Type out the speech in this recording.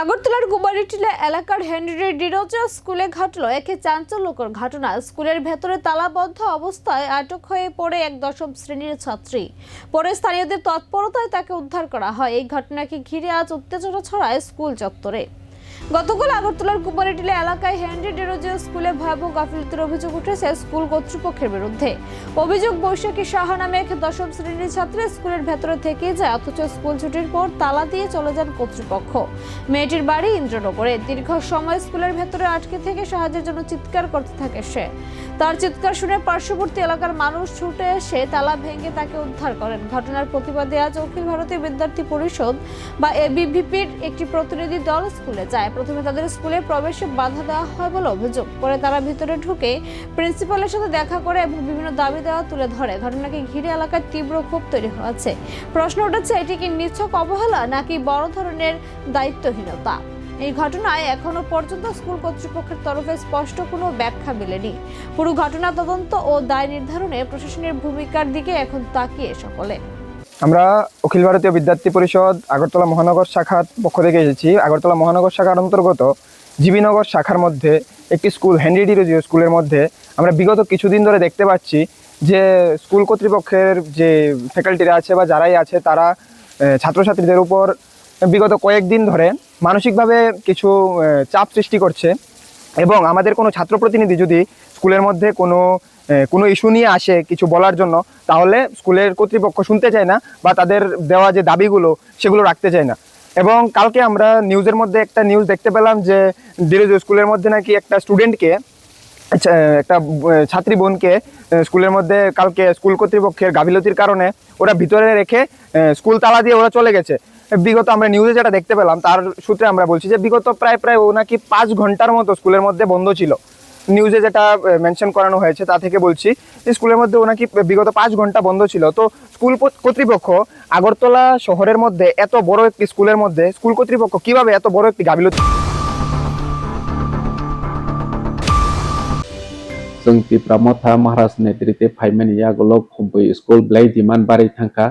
আগরতলার কুমারীটিলা এলাকার হেনরি ডিরোজা স্কুলে ঘটল এক চাঞ্চল্যকর ঘটনা। স্কুলের ভেতরে তালাবদ্ধ অবস্থায় আটক হয়ে পড়ে এক দশম শ্রেণীর ছাত্রী। পরে স্থানীয়দের তৎপরতায় তাকে উদ্ধার করা হয়। এই ঘটনাকে ঘিরে আজ উত্তেজনা ছড়ায় স্কুল চত্বরে। গতকাল আগরতলার কুমারীটিলা এলাকায় হেনরি ডিরোজা স্কুলে ভয়াবহ গাফিলতির অভিযোগ উঠেছে স্কুল কর্তৃপক্ষের বিরুদ্ধে। অভিযোগ, বৈশাখী সাহা নামে এক দশম শ্রেণীর ছাত্রী স্কুলের ভেতরে থেকে যায়, অথচ স্কুল ছুটির পর তালা দিয়ে চলে যান কর্তৃপক্ষ। মেয়েটির বাড়ি ইন্দ্রনগরে। দীর্ঘ সময় স্কুলের ভেতরে আটকে থেকে সাহায্যের জন্য চিৎকার করতে থাকে সে। তার চিৎকার শুনে পার্শ্ববর্তী এলাকার মানুষ ছুটে এসে তালা ভেঙে তাকে উদ্ধার করেন। ঘটনার প্রতিবাদে আজ অখিল ভারতীয় বিদ্যার্থী পরিষদ বা এবিভিপির একটি প্রতিনিধি দল স্কুলে যায়। প্রথমে তাদের স্কুলে প্রবেশে বাধা দেওয়া হয় বলে অভিযোগ। পরে তারা ভিতরে ঢুকে প্রিন্সিপালের সাথে দেখা করে এবং বিভিন্ন দাবি দেওয়া তুলে ধরে। ঘটনাকে ঘিরে এলাকায় তীব্র ক্ষোভ তৈরি হয়েছে। প্রশ্ন উঠেছে, এটি কি নিছক অবহেলা নাকি বড় ধরনের দায়িত্বহীনতা? এই ঘটনায় এখনো পর্যন্ত স্কুল কর্তৃপক্ষের তরফে স্পষ্ট কোনো ব্যাখ্যা মেলেনি। পুরো ঘটনা তদন্ত ও দায় নির্ধারণে প্রশাসনের ভূমিকার দিকে এখন তাকিয়ে সকলে। আমরা অখিল ভারতীয় বিদ্যার্থী পরিষদ আগরতলা মহানগর শাখার পক্ষ থেকে এসেছি। আগরতলা মহানগর শাখার অন্তর্গত জিবিনগর শাখার মধ্যে একটি স্কুল হেনরি ডিরোজা স্কুলের মধ্যে আমরা বিগত কিছুদিন ধরে দেখতে পাচ্ছি যে স্কুল কর্তৃপক্ষের যে ফ্যাকাল্টিরা আছে বা যারাই আছে তারা ছাত্রছাত্রীদের উপর বিগত কয়েকদিন ধরে মানসিকভাবে কিছু চাপ সৃষ্টি করছে। এবং আমাদের কোনো ছাত্র প্রতিনিধি যদি স্কুলের মধ্যে কোনো ইস্যু নিয়ে আসে কিছু বলার জন্য, তাহলে স্কুলের কর্তৃপক্ষ শুনতে চায় না বা তাদের দেওয়া যে দাবিগুলো সেগুলো রাখতে চায় না। এবং কালকে আমরা নিউজের মধ্যে একটা নিউজ দেখতে পেলাম যে ডিরোজা স্কুলের মধ্যে নাকি একটা স্টুডেন্টকে, একটা ছাত্রী বোনকে স্কুলের মধ্যে কালকে স্কুল কর্তৃপক্ষের গাফিলতির কারণে ওরা ভিতরে রেখে স্কুল তালা দিয়ে ওরা চলে গেছে। বিগত আমরা নিউজে যেটা দেখতে পেলাম তার সূত্রে আমরা বলছি যে বিগত প্রায় ও নাকি 5 ঘন্টার মতো স্কুলের মধ্যে বন্ধ ছিল। নিউজে যেটা মেনশন করানো হয়েছে তা থেকে বলছি যে স্কুলের মধ্যে ও নাকি বিগত 5 ঘন্টা বন্ধ ছিল। তো স্কুল কর্তৃপক্ষ আগরতলা শহরের মধ্যে এত বড় একটি স্কুলের মধ্যে স্কুল কর্তৃপক্ষ কিভাবে এত বড় একটি গাফিলতি जोंनि प्रमोद महाराज नेतृत्वे फाइमेन यागोलो खुबै स्कुल ब्लाई दिमान बारै थांखा